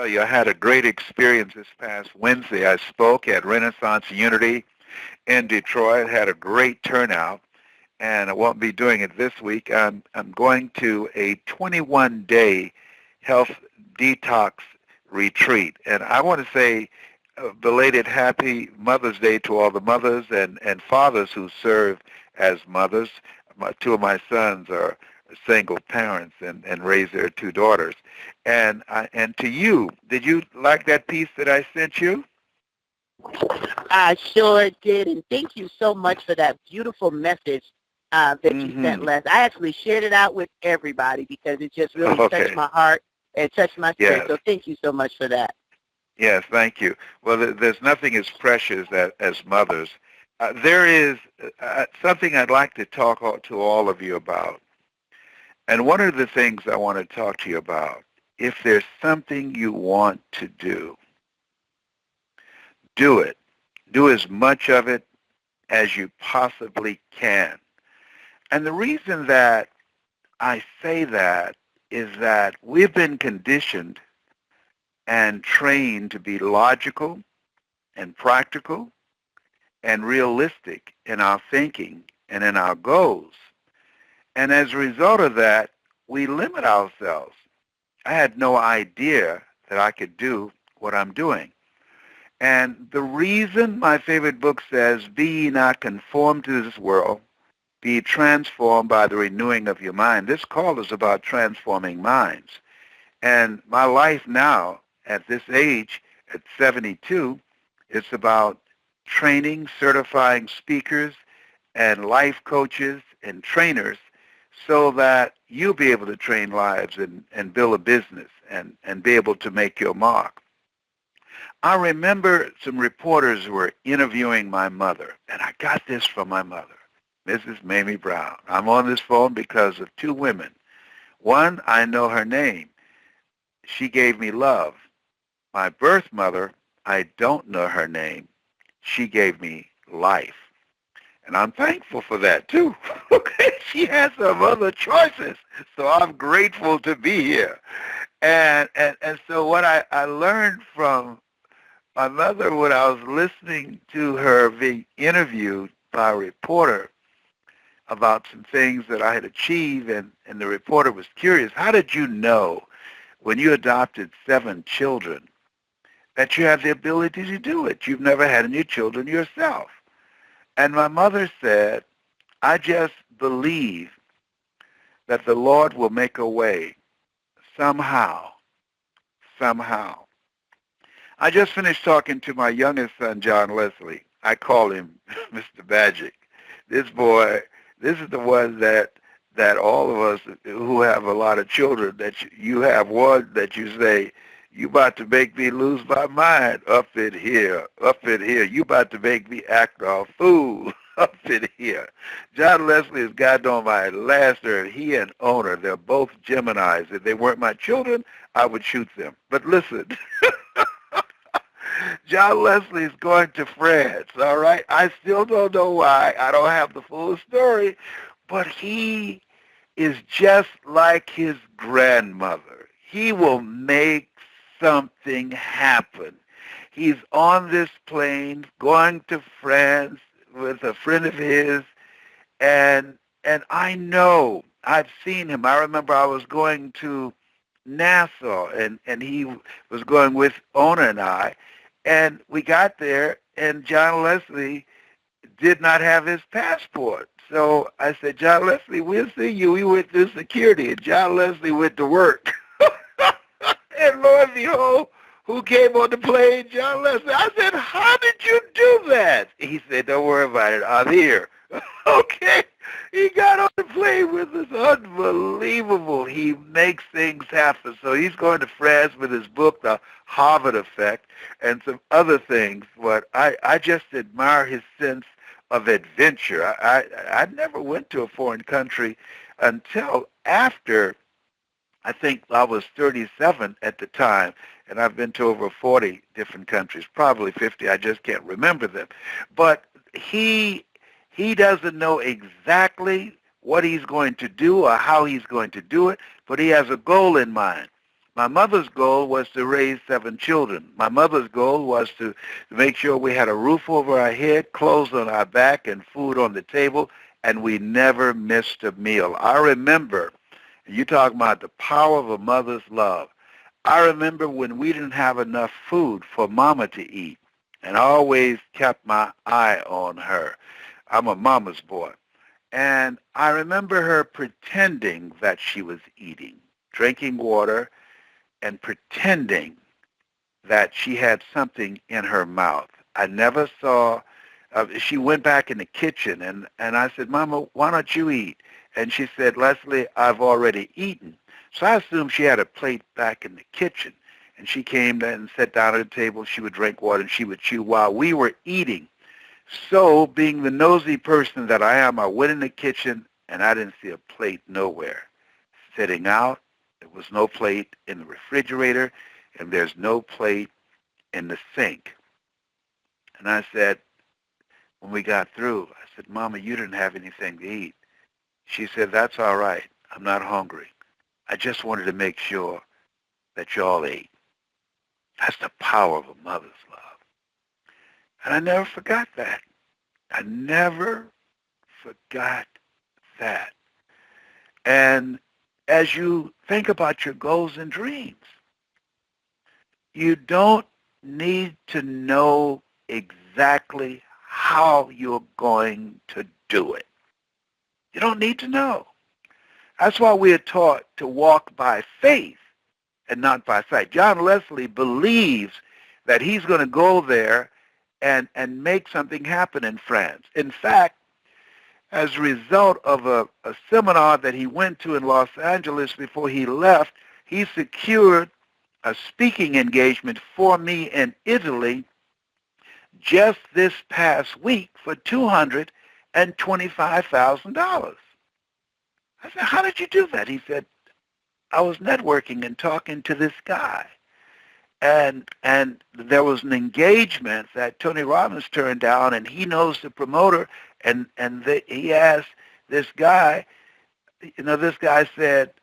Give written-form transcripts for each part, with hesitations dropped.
tell you, I had a great experience this past Wednesday. I spoke at Renaissance Unity in Detroit, had a great turnout, and I won't be doing it this week. I'm going to a 21-day health detox retreat, and I want to say belated happy Mother's Day to all the mothers and fathers who serve as mothers. Two of my sons are single parents and raise their two daughters. And to you, did you like that piece that I sent you? I sure did, and thank you so much for that beautiful message that you sent, Les. I actually shared it out with everybody because it just really touched my heart and touched my spirit. Yes. So thank you so much for that. Yes, thank you. Well, there's nothing as precious as mothers. There is something I'd like to talk to all of you about. And one of the things I want to talk to you about, if there's something you want to do it. Do as much of it as you possibly can. And the reason that I say that is that we've been conditioned and trained to be logical and practical and realistic in our thinking and in our goals. And as a result of that, we limit ourselves. I had no idea that I could do what I'm doing. And the reason my favorite book says, be ye not conformed to this world, be transformed by the renewing of your mind. This call is about transforming minds. And my life now, at this age, at 72, it's about training, certifying speakers and life coaches and trainers so that you'll be able to train lives and build a business and be able to make your mark. I remember some reporters were interviewing my mother, and I got this from my mother, Mrs. Mamie Brown. I'm on this phone because of two women. One, I know her name. She gave me love. My birth mother, I don't know her name. She gave me life. And I'm thankful for that, too. She has some other choices, so I'm grateful to be here. And so what I learned from my mother when I was listening to her being interviewed by a reporter about some things that I had achieved, and the reporter was curious, how did you know when you adopted 7 children that you have the ability to do it? You've never had any children yourself. And my mother said, I just believe that the Lord will make a way somehow. I just finished talking to my youngest son, John Leslie. I call him Mr. Magic. This boy, this is the one that all of us who have a lot of children, that you have one that you say, you about to make me lose my mind up in here. You about to make me act a fool up in here. John Leslie has gotten on my last nerve. He and Owner, they're both Geminis. If they weren't my children, I would shoot them. But listen, John Leslie is going to France, all right? I still don't know why. I don't have the full story. But he is just like his grandmother. He will make something happen. He's on this plane going to France with a friend of his, and I know, I've seen him. I remember I was going to Nassau, and he was going with Ona and I, and we got there, and John Leslie did not have his passport. So I said, John Leslie, we'll see you. We went through security, and John Leslie went to work. And lo and behold, who came on the plane? John Leslie. I said, how did you do that? He said, don't worry about it. I'm here. Okay. He got on the plane with us. Unbelievable. He makes things happen. So he's going to France with his book, The Harvard Effect, and some other things. But I just admire his sense of adventure. I never went to a foreign country until after, I think I was 37 at the time, and I've been to over 40 different countries, probably 50. I just can't remember them. But he doesn't know exactly what he's going to do or how he's going to do it, but he has a goal in mind. My mother's goal was to raise 7 children. My mother's goal was to make sure we had a roof over our head, clothes on our back, and food on the table, and we never missed a meal. I remember, you talk about the power of a mother's love. I remember when we didn't have enough food for Mama to eat, and I always kept my eye on her. I'm a mama's boy. And I remember her pretending that she was eating, drinking water, and pretending that she had something in her mouth. I never saw, she went back in the kitchen, and I said, Mama, why don't you eat? And she said, Leslie, I've already eaten. So I assumed she had a plate back in the kitchen. And she came and sat down at the table. She would drink water, and she would chew while we were eating. So, being the nosy person that I am, I went in the kitchen, and I didn't see a plate nowhere. Sitting out, there was no plate in the refrigerator, and there's no plate in the sink. And I said, when we got through, I said, Mama, you didn't have anything to eat. She said, that's all right. I'm not hungry. I just wanted to make sure that y'all ate. That's the power of a mother's love. And I never forgot that. I never forgot that. And as you think about your goals and dreams, you don't need to know exactly how you're going to do it. You don't need to know. That's why we are taught to walk by faith and not by sight. John Leslie believes that he's going to go there and make something happen in France. In fact, as a result of a seminar that he went to in Los Angeles before he left, he secured a speaking engagement for me in Italy just this past week for $225,000. I said, how did you do that? He said, I was networking and talking to this guy. And there was an engagement that Tony Robbins turned down, and he knows the promoter, and he asked this guy, this guy said,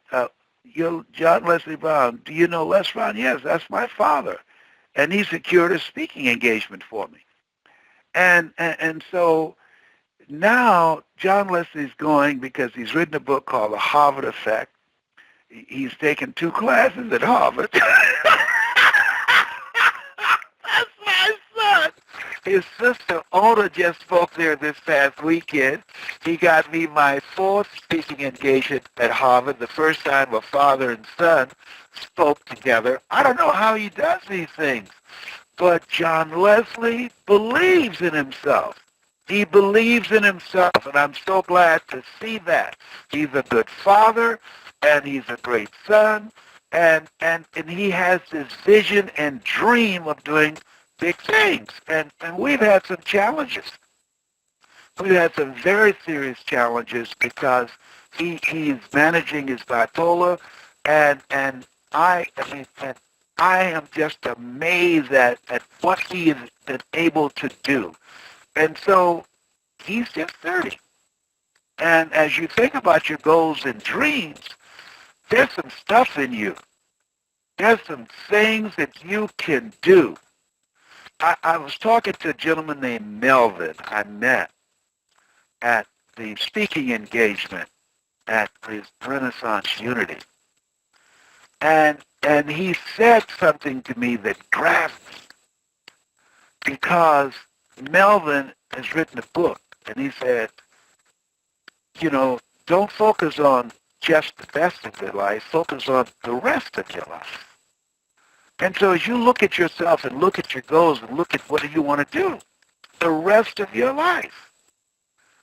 you're John Leslie Brown. Do you know Les Brown? Yes, that's my father. And he secured a speaking engagement for me. And so now John Leslie's going because he's written a book called The Harvard Effect. He's taken 2 classes at Harvard. That's my son. His sister Ona just spoke there this past weekend. He got me my 4th speaking engagement at Harvard, the first time a father and son spoke together. I don't know how he does these things, but John Leslie believes in himself. He believes in himself, and I'm so glad to see that. He's a good father, and he's a great son, and he has this vision and dream of doing big things. And we've had some challenges. We've had some very serious challenges because he's managing his bipolar, and I am just amazed at what he has been able to do. And so he's just 30. And as you think about your goals and dreams, there's some stuff in you. There's some things that you can do. I was talking to a gentleman named Melvin I met at the speaking engagement at the Renaissance Unity. And he said something to me that grabbed me because Melvin has written a book, and he said, don't focus on just the best of your life, focus on the rest of your life. And so as you look at yourself and look at your goals and look at what do you want to do the rest of your life.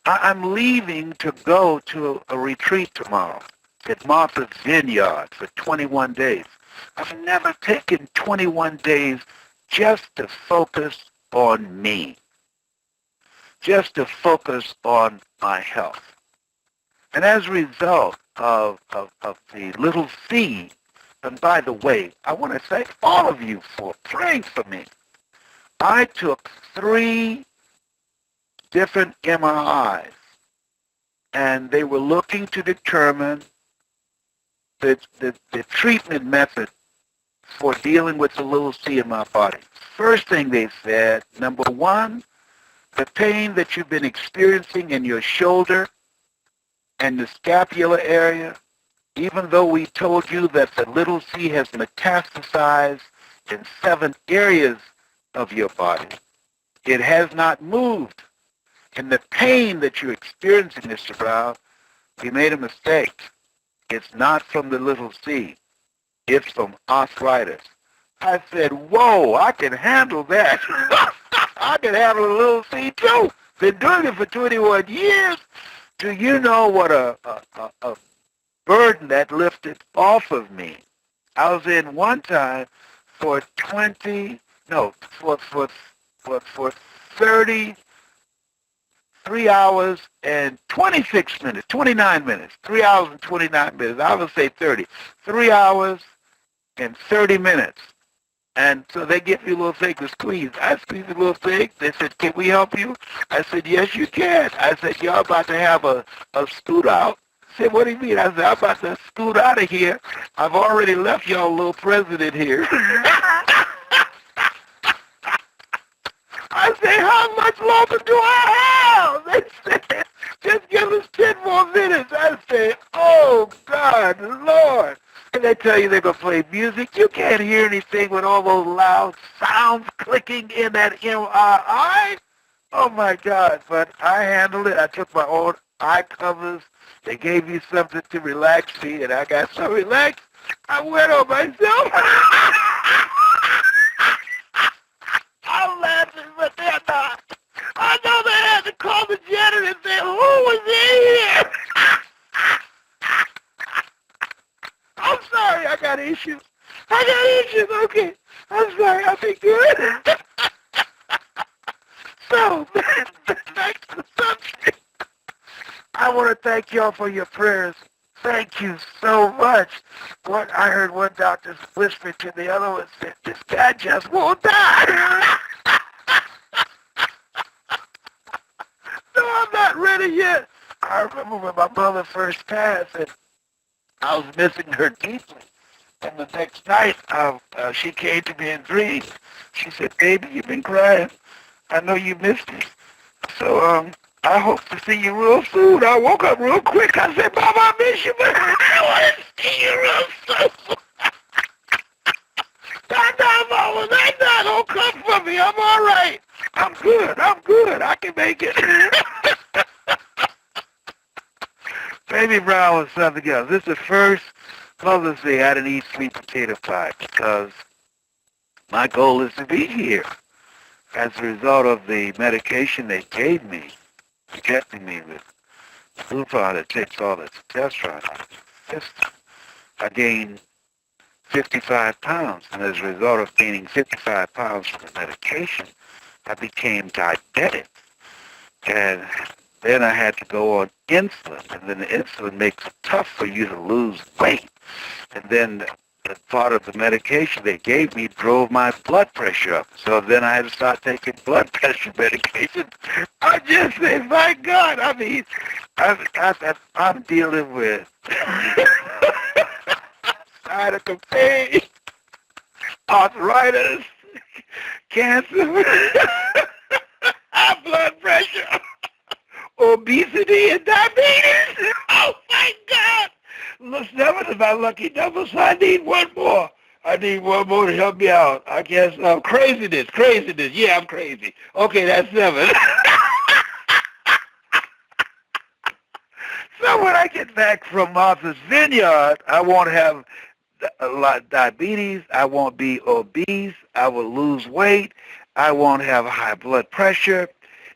I'm leaving to go to a retreat tomorrow at Martha's Vineyard for 21 days. I've never taken 21 days just to focus on me, just to focus on my health. And as a result of the little seed, and by the way, I want to thank all of you for praying for me. I took 3 different MRIs, and they were looking to determine the treatment method for dealing with the little C in my body. First thing they said, number one, the pain that you've been experiencing in your shoulder and the scapular area, even though we told you that the little C has metastasized in 7 areas of your body, it has not moved. And the pain that you're experiencing, Mr. Brown, we made a mistake. It's not from the little C. It's from arthritis. I said, whoa, I can handle that. I can handle a little C too. Been doing it for 21 years. Do you know what a burden that lifted off of me? I was in one time for 33 hours and 26 minutes, 29 minutes, 3 hours and 29 minutes. I would say 30. 3 hours and 30 minutes. And so they give me a little thing to squeeze. I squeezed a little thing. They said, can we help you? I said, yes, you can. I said, y'all about to have a scoot out. I said, what do you mean? I said, I'm about to scoot out of here. I've already left y'all a little president here. I say, how much longer do I have? They said, just give us 10 more minutes. I say, oh, God, Lord. And they tell you they're going to play music. You can't hear anything with all those loud sounds clicking in that MRI. Oh, my God. But I handled it. I took my own eye covers. They gave me something to relax me, and I got so relaxed, I went on myself. I'm laughing, but they're not. I know they had to call the janitor and say, who was in here? I'm sorry, I got issues. Okay. I'm sorry, I'll be good. So, back to the subject. I want to thank y'all for your prayers. Thank you so much. What I heard one doctor whisper to the other one said, this guy just won't die. No, I'm not ready yet. I remember when my mother first passed, and I was missing her deeply. And the next night, she came to me in dreams. She said, baby, you've been crying. I know you missed me. So, I hope to see you real soon. I woke up real quick. I said, Mama, I miss you, but I want to see you real soon. Not, Mama, not. Don't come for me. I'm all right. I'm good. I can make it. Baby Brown was something else. This is the first Mother's Day I didn't eat sweet potato pie because my goal is to be here. As a result of the medication they gave me, injecting me with Lupron that takes all the testosterone out of the system, I gained 55 pounds. And as a result of gaining 55 pounds from the medication, I became diabetic. And then I had to go on insulin. And then the insulin makes it tough for you to lose weight. And then the part of the medication they gave me drove my blood pressure up. So then I had to start taking blood pressure medication. I just say, my God, I mean, I'm dealing with sciatica pain, arthritis, cancer, high blood pressure, obesity, and diabetes. Oh, my God. Look, 7 is my lucky number, so I need one more. I need one more to help me out. I guess craziness. Yeah, I'm crazy. Okay, that's 7. So when I get back from Martha's Vineyard, I won't have a lot of diabetes. I won't be obese. I will lose weight. I won't have high blood pressure.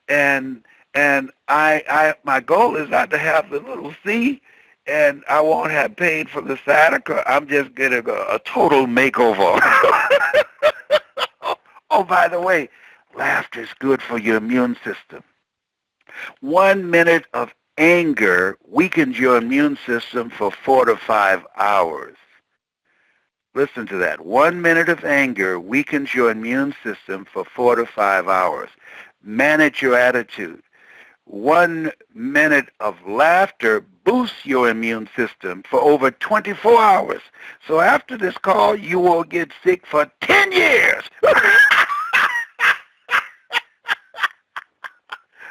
And my goal is not to have the little C, and I won't have pain from the sciatica. I'm just getting a total makeover. Oh, by the way, laughter is good for your immune system. 1 minute of anger weakens your immune system for 4 to 5 hours. Listen to that. 1 minute of anger weakens your immune system for 4 to 5 hours. Manage your attitude. 1 minute of laughter boosts your immune system for over 24 hours. So after this call, you will get sick for 10 years.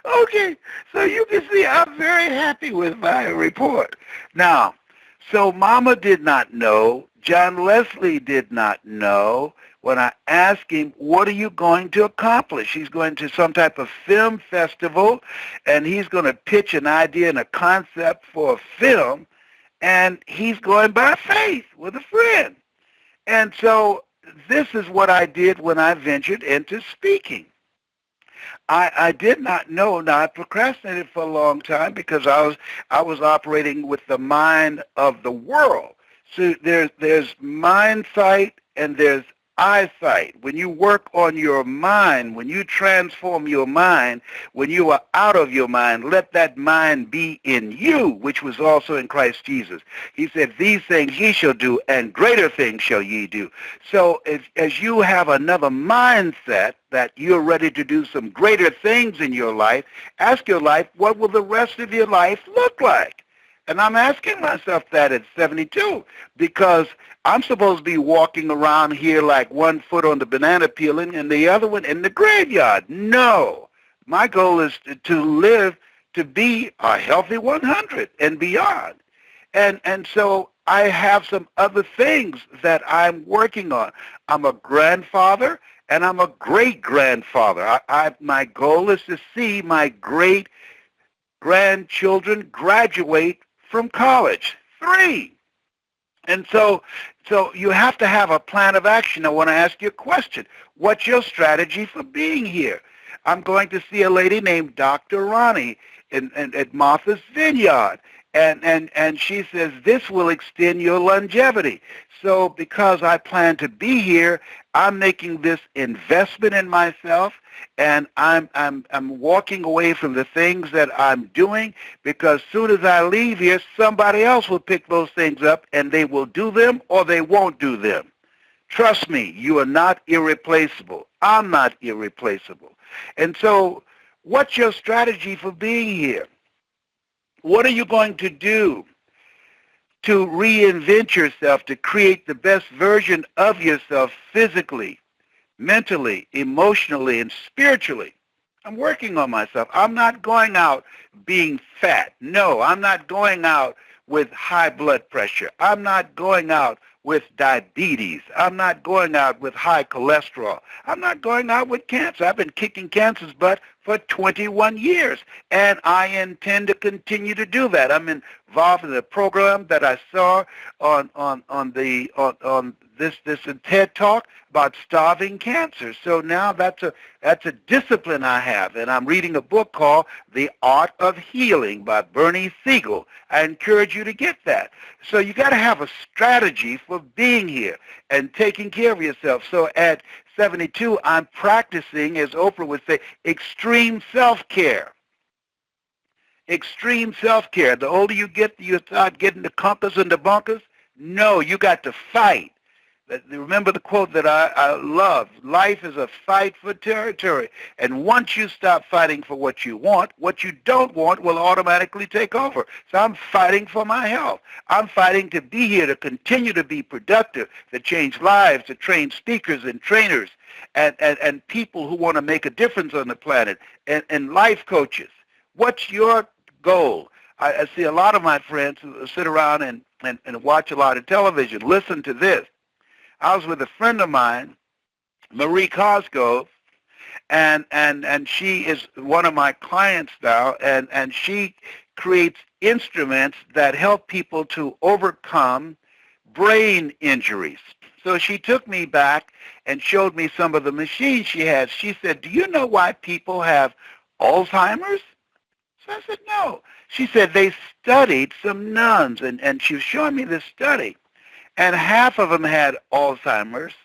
Okay, so you can see I'm very happy with my report. Now, so Mama did not know, John Leslie did not know. When I asked him, what are you going to accomplish? He's going to some type of film festival, and he's going to pitch an idea and a concept for a film, and he's going by faith with a friend. And so this is what I did when I ventured into speaking. I did not know. Now I procrastinated for a long time because I was operating with the mind of the world. So there's mind sight and there's eyesight. When you work on your mind, when you transform your mind, when you are out of your mind, let that mind be in you, which was also in Christ Jesus. He said, these things ye shall do, and greater things shall ye do. So as you have another mindset that you're ready to do some greater things in your life, ask your life, what will the rest of your life look like? And I'm asking myself that at 72 because I'm supposed to be walking around here like one foot on the banana peeling and the other one in the graveyard. No. My goal is to live to be a healthy 100 and beyond. And so I have some other things that I'm working on. I'm a grandfather and I'm a great-grandfather. My goal is to see my great-grandchildren graduate from college. 3. And so you have to have a plan of action. I want to ask you a question. What's your strategy for being here? I'm going to see a lady named Dr. Ronnie at Martha's Vineyard. And she says, this will extend your longevity. So because I plan to be here, I'm making this investment in myself, and I'm walking away from the things that I'm doing because soon as I leave here, somebody else will pick those things up, and they will do them or they won't do them. Trust me, you are not irreplaceable. I'm not irreplaceable. And so what's your strategy for being here? What are you going to do to reinvent yourself, to create the best version of yourself physically, mentally, emotionally, and spiritually? I'm working on myself. I'm not going out being fat. No, I'm not going out with high blood pressure. I'm not going out with diabetes. I'm not going out with high cholesterol. I'm not going out with cancer. I've been kicking cancer's butt for 21 years, and I intend to continue to do that. I'm involved in a program that I saw on this TED Talk about starving cancer. So now that's a discipline I have, and I'm reading a book called The Art of Healing by Bernie Siegel. I encourage you to get that. So you got to have a strategy for being here and taking care of yourself. So at 72, I'm practicing, as Oprah would say, extreme self-care. Extreme self-care. The older you get, you start getting the conquers and the bunkers. No, you got to fight. Remember the quote that I love, life is a fight for territory. And once you stop fighting for what you what you don't want will automatically take over. So I'm fighting for my health. I'm fighting to be here, to continue to be productive, to change lives, to train speakers and trainers and people who want to make a difference on the planet, and life coaches. What's your goal? I see a lot of my friends who sit around and watch a lot of television. Listen to this. I was with a friend of mine, Marie Cosgrove, and she is one of my clients now, and she creates instruments that help people to overcome brain injuries. So she took me back and showed me some of the machines she has. She said, do you know why people have Alzheimer's? So I said, no. She said they studied some nuns, and she was showing me this study. And half of them had Alzheimer's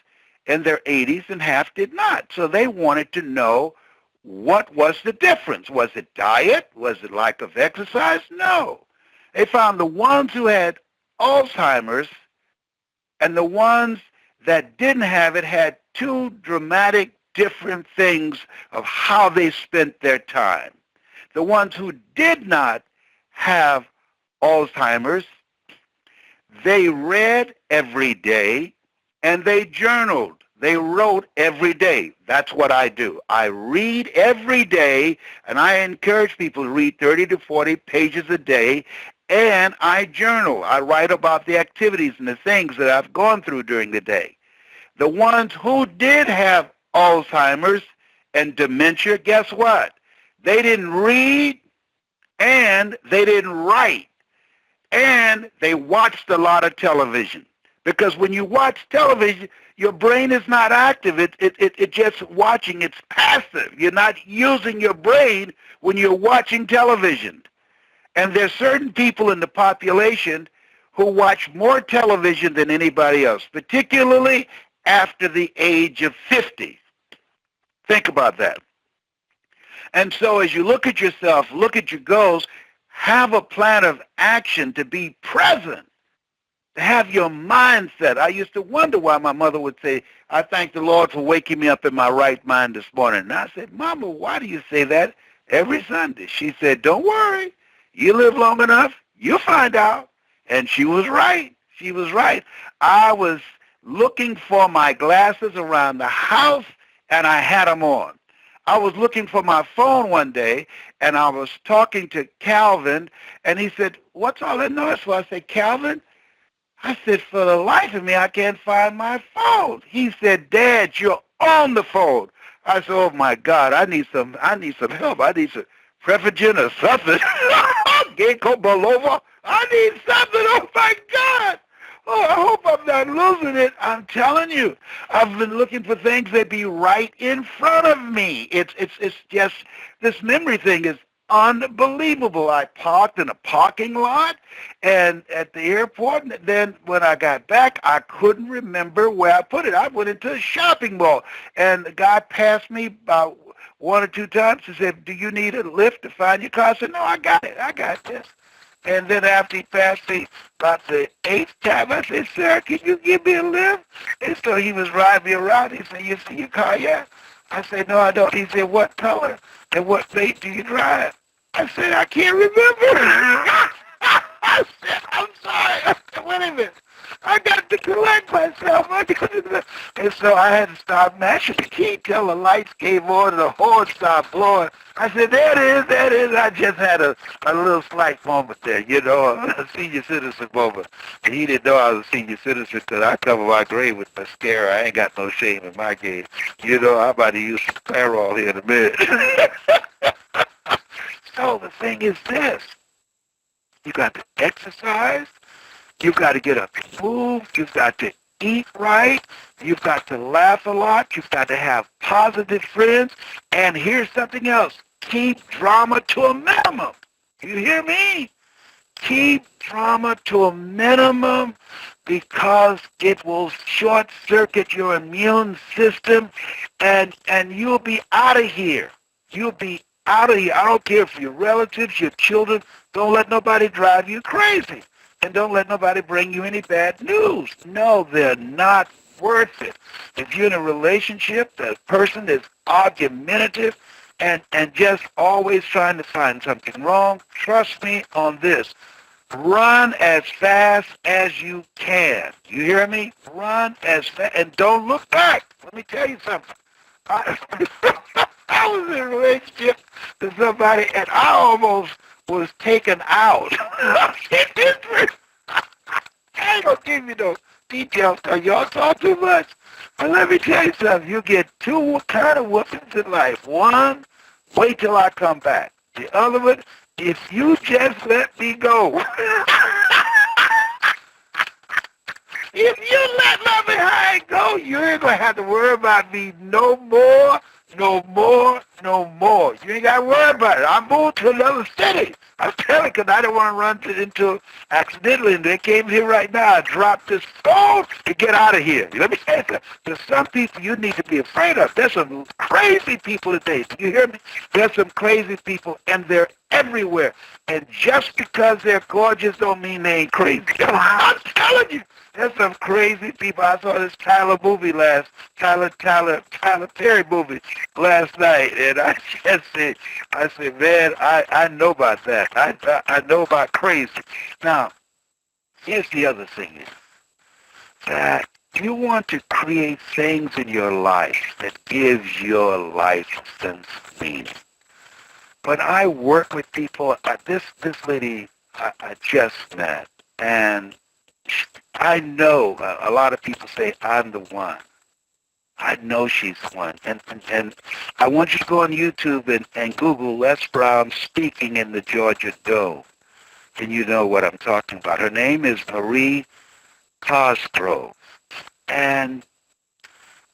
in their 80s and half did not. So they wanted to know what was the difference. Was it diet? Was it lack of exercise? No. They found the ones who had Alzheimer's and the ones that didn't have it had two dramatic different things of how they spent their time. The ones who did not have Alzheimer's, they read every day and they journaled. They wrote every day. That's what I do. I read every day, and I encourage people to read 30 to 40 pages a day, and I journal. I write about the activities and the things that I've gone through during the day. The ones who did have Alzheimer's and dementia, guess what? They didn't read, and they didn't write, and they watched a lot of television. Because when you watch television, your brain is not active. It's just watching. It's passive. You're not using your brain when you're watching television. And there's certain people in the population who watch more television than anybody else, particularly after the age of 50. Think about that. And so as you look at yourself, look at your goals, have a plan of action to be present, to have your mindset. I used to wonder why my mother would say, I thank the Lord for waking me up in my right mind this morning. And I said, Mama, why do you say that every Sunday? She said, don't worry. You live long enough, you'll find out. And she was right. She was right. I was looking for my glasses around the house, and I had them on. I was looking for my phone one day, and I was talking to Calvin, and he said, what's all that noise for? I said, Calvin, I said, for the life of me, I can't find my phone. He said, Dad, you're on the phone. I said, oh, my God, I need some help. I need some Prevagen or something. Ginkgo biloba. I need something. Oh, my God. Oh, I hope I'm not losing it. I'm telling you, I've been looking for things that be right in front of me. It's just, this memory thing is unbelievable. I parked in a parking lot and at the airport, and then when I got back, I couldn't remember where I put it. I went into a shopping mall, and the guy passed me about one or two times. He said, do you need a lift to find your car? I said, no, I got it. I got this. And then after he passed me about the eighth time, I said, sir, can you give me a lift? And so he was riding me around. He said, you see your car yet? I said, no, I don't. He said, what color and what state do you drive? I said, I can't remember. I said, I'm sorry. I said, wait a minute. I got to collect myself. And so I had to stop mashing the key till the lights came on and the horn stopped blowing. I said, there it is. I just had a little slight moment there, a senior citizen moment. And he didn't know I was a senior citizen because I cover my grave with mascara. I ain't got no shame in my game. I'm about to use some Clairol here in a minute. So the thing is this. You got to exercise. You've got to get up and move. You've got to eat right. You've got to laugh a lot. You've got to have positive friends. And here's something else. Keep drama to a minimum. You hear me? Keep drama to a minimum because it will short-circuit your immune system and you'll be out of here. You'll be out of here. I don't care if your relatives, your children, don't let nobody drive you crazy. And don't let nobody bring you any bad news. No, they're not worth it. If you're in a relationship, the person is argumentative and just always trying to find something wrong, trust me on this. Run as fast as you can. You hear me? Run as fast and don't look back. Let me tell you something. I was in a relationship with somebody and I almost was taken out. I ain't gonna give you no details because y'all talk too much. But let me tell you something. You get two kind of whoopings in life. One, wait till I come back. The other one, if you just let me go. If you let me high go, you ain't gonna have to worry about me no more. No more, no more. You ain't got to worry about it. I moved to another city. I'm telling you, because I didn't want to run into accidentally, and they came here right now. I dropped this phone to get out of here. Let me tell you something. There's some people you need to be afraid of. There's some crazy people today. Do you hear me? There's some crazy people, and they're everywhere. And just because they're gorgeous don't mean they ain't crazy. I'm telling you. There's some crazy people. I saw this Tyler Perry movie last night, and I just said, man, I know about that. I know about crazy. Now, here's the other thing is that you want to create things in your life that gives your life a sense of meaning. When I work with people, this lady I just met, and I know a lot of people say I'm the one. I know she's the one. And I want you to go on YouTube and Google Les Brown speaking in the Georgia Dome. And you know what I'm talking about. Her name is Marie Cosgrove. And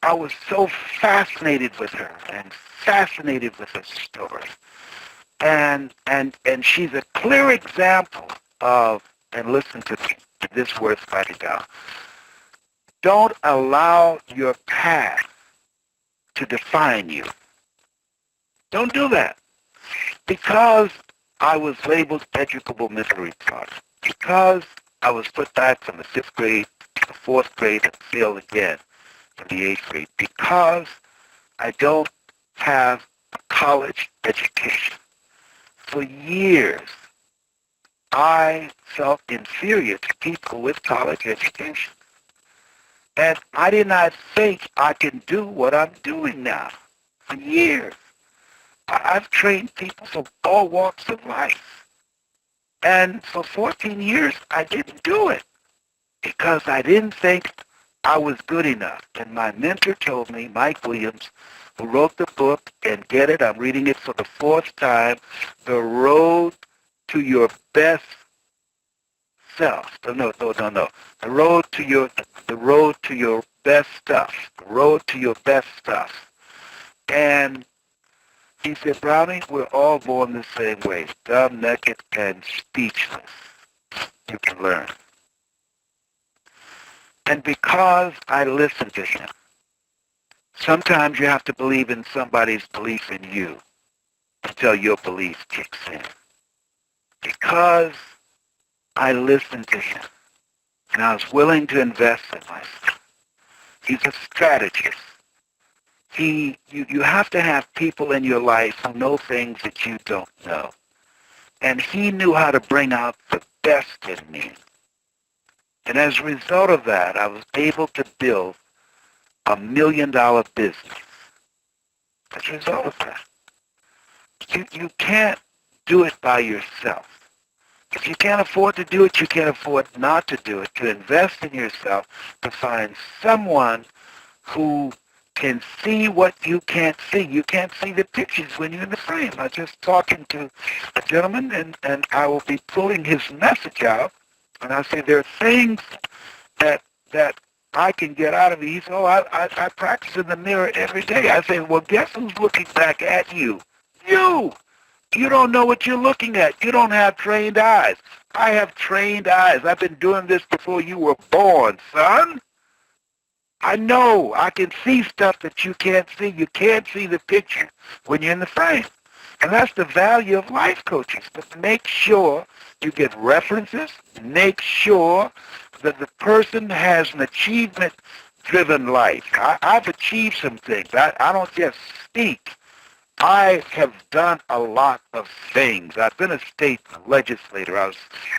I was so fascinated with her and fascinated with her story. And she's a clear example of, and listen to me, this worth writing down. Don't allow your past to define you. Don't do that. Because I was labeled educable mentally retarded, because I was put back from the 5th grade to the 4th grade and failed again in the 8th grade, because I don't have a college education. For years, I felt inferior to people with college education. And I did not think I can do what I'm doing now. For years, I've trained people from all walks of life. And for 14 years, I didn't do it because I didn't think I was good enough. And my mentor told me, Mike Williams, who wrote the book, and get it, I'm reading it for the 4th time, The Road to Your Best Self. No. The road to your best stuff. The road to your best stuff. And he said, Brownie, we're all born the same way, dumb, naked, and speechless. You can learn. And because I listened to him, sometimes you have to believe in somebody's belief in you until your belief kicks in. Because I listened to him, and I was willing to invest in myself. He's a strategist. You have to have people in your life who know things that you don't know. And he knew how to bring out the best in me. And as a result of that, I was able to build $1 million business. As a result of that. You can't do it by yourself. If you can't afford to do it, you can't afford not to do it, to invest in yourself, to find someone who can see what you can't see. You can't see the pictures when you're in the frame. I was just talking to a gentleman, and I will be pulling his message out, and I say there are things that I can get out of it. He said, I practice in the mirror every day. I say, well, guess who's looking back at you? You! You don't know what you're looking at. You don't have trained eyes. I have trained eyes. I've been doing this before you were born, son. I know. I can see stuff that you can't see. You can't see the picture when you're in the frame. And that's the value of life coaching. But make sure you get references. Make sure that the person has an achievement-driven life. I've achieved some things. I don't just speak. I have done a lot of things. I've been a state legislator.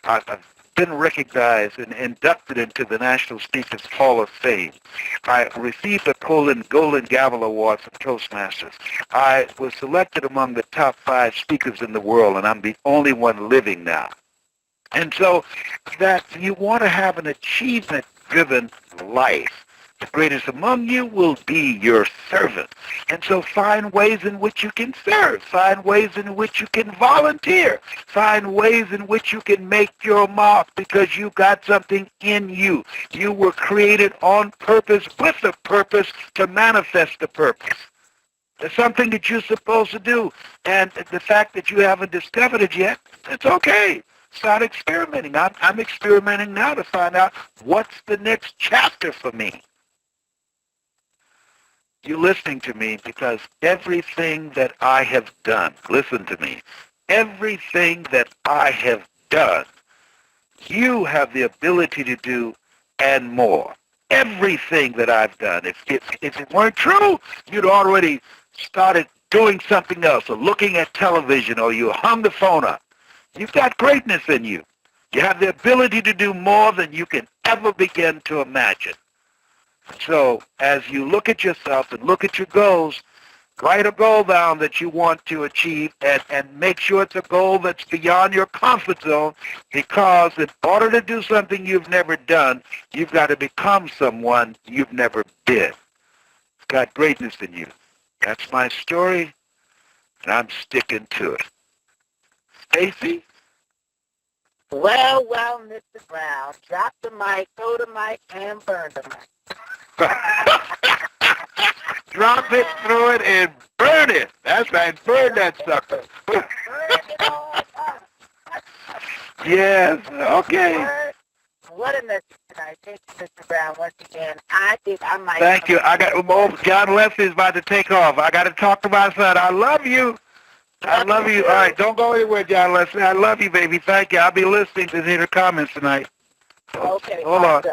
I've been recognized and inducted into the National Speakers Hall of Fame. I received a Golden Gavel Award from Toastmasters. I was selected among the top 5 speakers in the world, and I'm the only one living now. And so that you want to have an achievement-driven life. The greatest among you will be your servant. And so find ways in which you can serve. Find ways in which you can volunteer. Find ways in which you can make your mark because you got something in you. You were created on purpose with a purpose to manifest the purpose. There's something that you're supposed to do. And the fact that you haven't discovered it yet, it's okay. Start experimenting. I'm experimenting now to find out what's the next chapter for me. You're listening to me because everything that I have done, listen to me, everything that I have done, you have the ability to do and more. Everything that I've done. If it weren't true, you'd already started doing something else or looking at television or you hung the phone up. You've got greatness in you. You have the ability to do more than you can ever begin to imagine. So as you look at yourself and look at your goals, write a goal down that you want to achieve and make sure it's a goal that's beyond your comfort zone, because in order to do something you've never done, you've got to become someone you've never been. It's got greatness in you. That's my story, and I'm sticking to it. Stacy? Well, Mr. Brown, drop the mic, throw the mic, and burn the mic. Drop it, throw it, and burn it. That's right, burn that sucker. Burn it all up. Yes, okay. What a message tonight. Thank you, Mr. Brown, once again. I think I might... Thank you. I got John Leslie's about to take off. I got to talk to my son. I love you. I love you. All right, don't go anywhere, John Leslie. I love you, baby. Thank you. I'll be listening to hear the comments tonight. Okay. Hold on.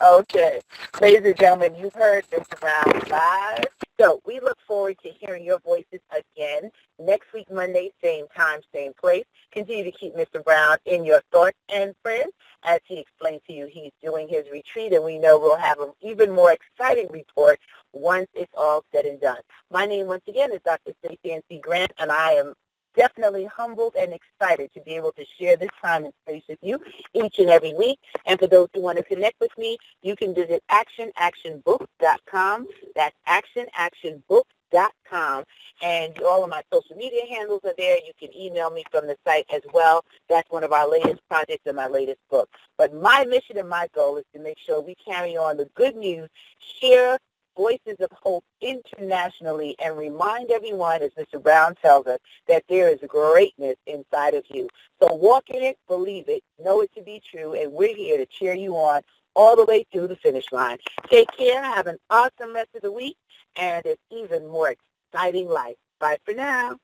Okay. Ladies and gentlemen, you've heard Mr. Brown live. So we look forward to hearing your voices again next week, Monday, same time, same place. Continue to keep Mr. Brown in your thoughts and prayers as he explains to you he's doing his retreat, and we know we'll have an even more exciting report once it's all said and done. My name, once again, is Dr. Stacey N.C. Grant, and I am definitely humbled and excited to be able to share this time and space with you each and every week. And for those who want to connect with me, you can visit actionactionbook.com. That's actionactionbook.com. And all of my social media handles are there. You can email me from the site as well. That's one of our latest projects and my latest book. But my mission and my goal is to make sure we carry on the good news, share voices of hope internationally, and remind everyone, as Mr. Brown tells us, that there is greatness inside of you. So walk in it, believe it, know it to be true, and we're here to cheer you on all the way through the finish line. Take care, have an awesome rest of the week, and an even more exciting life. Bye for now.